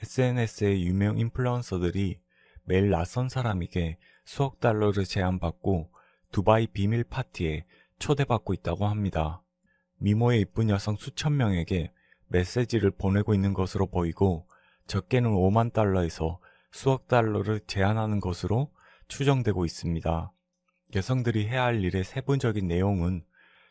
SNS의 유명 인플루언서들이 매일 낯선 사람에게 수억 달러를 제안받고 두바이 비밀 파티에 초대받고 있다고 합니다. 미모의 이쁜 여성 수천 명에게 메시지를 보내고 있는 것으로 보이고 적게는 5만 달러에서 수억 달러를 제안하는 것으로 추정되고 있습니다. 여성들이 해야 할 일의 세부적인 내용은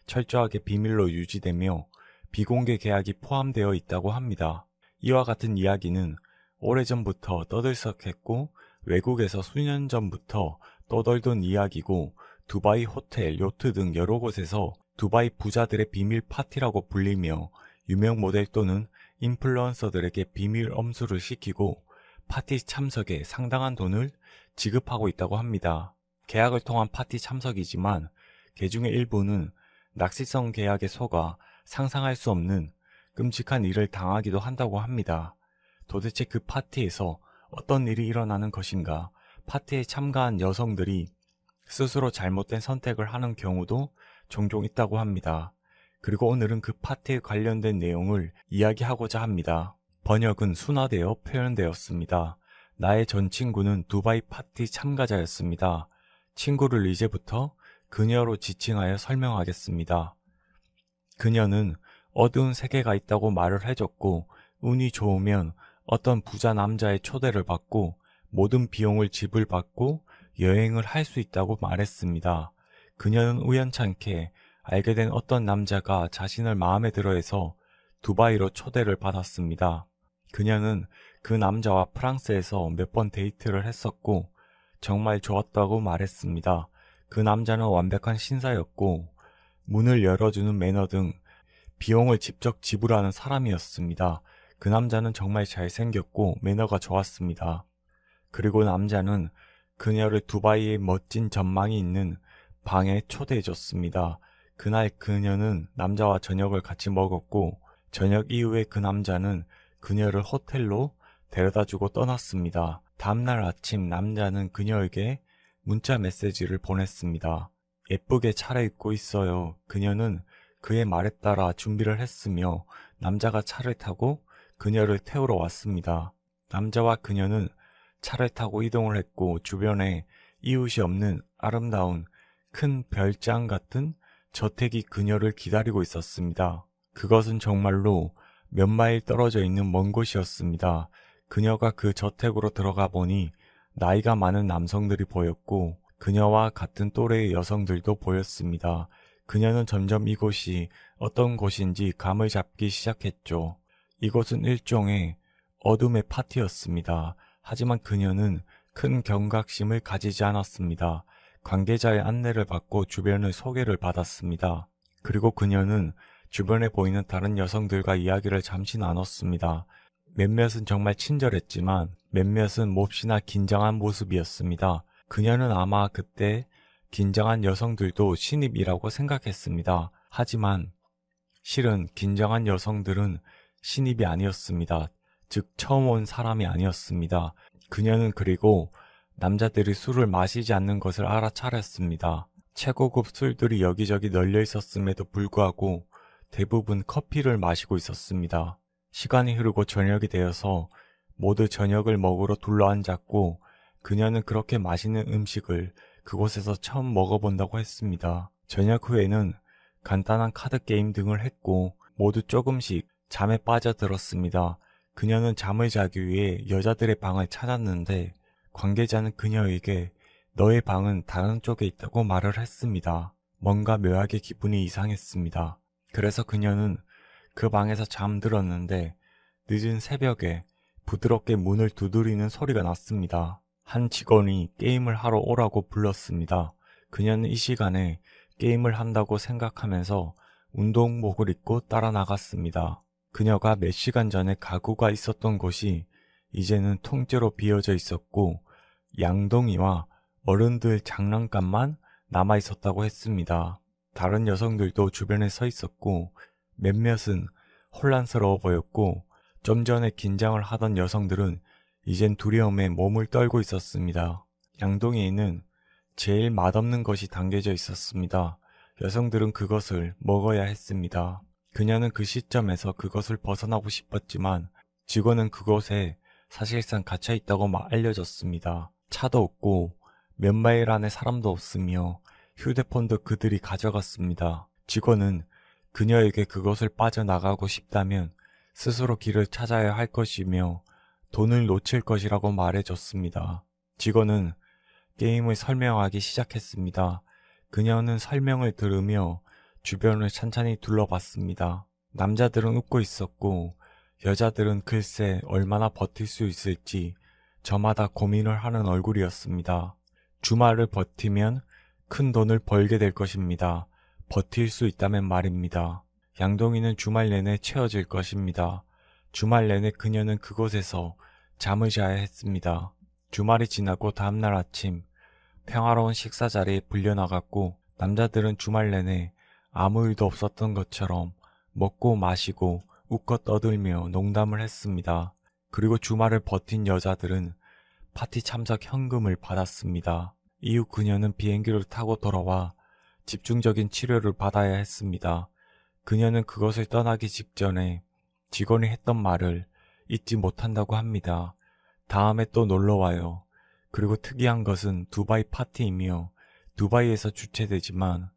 철저하게 비밀로 유지되며 비공개 계약이 포함되어 있다고 합니다. 이와 같은 이야기는 오래전부터 떠들썩했고 외국에서 수년 전부터 떠돌던 이야기고 두바이 호텔, 요트 등 여러 곳에서 두바이 부자들의 비밀 파티라고 불리며 유명 모델 또는 인플루언서들에게 비밀 엄수를 시키고 파티 참석에 상당한 돈을 지급하고 있다고 합니다. 계약을 통한 파티 참석이지만 개중의 일부는 낚시성 계약에 속아 상상할 수 없는 끔찍한 일을 당하기도 한다고 합니다. 도대체 그 파티에서 어떤 일이 일어나는 것인가? 파티에 참가한 여성들이 스스로 잘못된 선택을 하는 경우도 종종 있다고 합니다. 그리고 오늘은 그 파티에 관련된 내용을 이야기하고자 합니다. 번역은 순화되어 표현되었습니다. 나의 전 친구는 두바이 파티 참가자였습니다. 친구를 이제부터 그녀로 지칭하여 설명하겠습니다. 그녀는 어두운 세계가 있다고 말을 해줬고 운이 좋으면 어떤 부자 남자의 초대를 받고 모든 비용을 지불받고 여행을 할 수 있다고 말했습니다. 그녀는 우연찮게 알게 된 어떤 남자가 자신을 마음에 들어해서 두바이로 초대를 받았습니다. 그녀는 그 남자와 프랑스에서 몇 번 데이트를 했었고 정말 좋았다고 말했습니다. 그 남자는 완벽한 신사였고 문을 열어주는 매너 등 비용을 직접 지불하는 사람이었습니다. 그 남자는 정말 잘생겼고 매너가 좋았습니다. 그리고 남자는 그녀를 두바이의 멋진 전망이 있는 방에 초대해줬습니다. 그날 그녀는 남자와 저녁을 같이 먹었고 저녁 이후에 그 남자는 그녀를 호텔로 데려다주고 떠났습니다. 다음날 아침 남자는 그녀에게 문자 메시지를 보냈습니다. 예쁘게 차려입고 있어요. 그녀는 그의 말에 따라 준비를 했으며 남자가 차를 타고 그녀를 태우러 왔습니다. 남자와 그녀는 차를 타고 이동을 했고 주변에 이웃이 없는 아름다운 큰 별장 같은 저택이 그녀를 기다리고 있었습니다. 그것은 정말로 몇 마일 떨어져 있는 먼 곳이었습니다. 그녀가 그 저택으로 들어가 보니 나이가 많은 남성들이 보였고 그녀와 같은 또래의 여성들도 보였습니다. 그녀는 점점 이곳이 어떤 곳인지 감을 잡기 시작했죠. 이곳은 일종의 어둠의 파티였습니다. 하지만 그녀는 큰 경각심을 가지지 않았습니다. 관계자의 안내를 받고 주변의 소개를 받았습니다. 그리고 그녀는 주변에 보이는 다른 여성들과 이야기를 잠시 나눴습니다. 몇몇은 정말 친절했지만 몇몇은 몹시나 긴장한 모습이었습니다. 그녀는 아마 그때 긴장한 여성들도 신입이라고 생각했습니다. 하지만 실은 긴장한 여성들은 신입이 아니었습니다. 즉 처음 온 사람이 아니었습니다. 그녀는 그리고 남자들이 술을 마시지 않는 것을 알아차렸습니다. 최고급 술들이 여기저기 널려 있었음에도 불구하고 대부분 커피를 마시고 있었습니다. 시간이 흐르고 저녁이 되어서 모두 저녁을 먹으러 둘러앉았고 그녀는 그렇게 맛있는 음식을 그곳에서 처음 먹어본다고 했습니다. 저녁 후에는 간단한 카드 게임 등을 했고 모두 조금씩 잠에 빠져들었습니다. 그녀는 잠을 자기 위해 여자들의 방을 찾았는데 관계자는 그녀에게 너의 방은 다른 쪽에 있다고 말을 했습니다. 뭔가 묘하게 기분이 이상했습니다. 그래서 그녀는 그 방에서 잠들었는데 늦은 새벽에 부드럽게 문을 두드리는 소리가 났습니다. 한 직원이 게임을 하러 오라고 불렀습니다. 그녀는 이 시간에 게임을 한다고 생각하면서 운동복을 입고 따라 나갔습니다. 그녀가 몇 시간 전에 가구가 있었던 곳이 이제는 통째로 비어져 있었고 양동이와 어른들 장난감만 남아 있었다고 했습니다. 다른 여성들도 주변에 서 있었고 몇몇은 혼란스러워 보였고 좀 전에 긴장을 하던 여성들은 이젠 두려움에 몸을 떨고 있었습니다. 양동이에는 제일 맛없는 것이 담겨져 있었습니다. 여성들은 그것을 먹어야 했습니다. 그녀는 그 시점에서 그것을 벗어나고 싶었지만 직원은 그곳에 사실상 갇혀 있다고 알려졌습니다. 차도 없고 몇 마일 안에 사람도 없으며 휴대폰도 그들이 가져갔습니다. 직원은 그녀에게 그것을 빠져나가고 싶다면 스스로 길을 찾아야 할 것이며 돈을 놓칠 것이라고 말해줬습니다. 직원은 게임을 설명하기 시작했습니다. 그녀는 설명을 들으며 주변을 찬찬히 둘러봤습니다. 남자들은 웃고 있었고 여자들은 글쎄 얼마나 버틸 수 있을지 저마다 고민을 하는 얼굴이었습니다. 주말을 버티면 큰 돈을 벌게 될 것입니다. 버틸 수 있다면 말입니다. 양동이는 주말 내내 채워질 것입니다. 주말 내내 그녀는 그곳에서 잠을 자야 했습니다. 주말이 지나고 다음날 아침 평화로운 식사 자리에 불려나갔고 남자들은 주말 내내 아무 일도 없었던 것처럼 먹고 마시고 웃고 떠들며 농담을 했습니다. 그리고 주말을 버틴 여자들은 파티 참석 현금을 받았습니다. 이후 그녀는 비행기를 타고 돌아와 집중적인 치료를 받아야 했습니다. 그녀는 그것을 떠나기 직전에 직원이 했던 말을 잊지 못한다고 합니다. 다음에 또 놀러와요. 그리고 특이한 것은 두바이 파티이며 두바이에서 주최되지만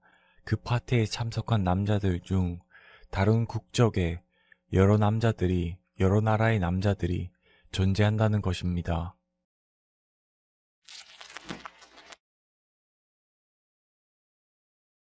그 파티에 참석한 남자들 중 다른 국적의 여러 나라의 남자들이 존재한다는 것입니다.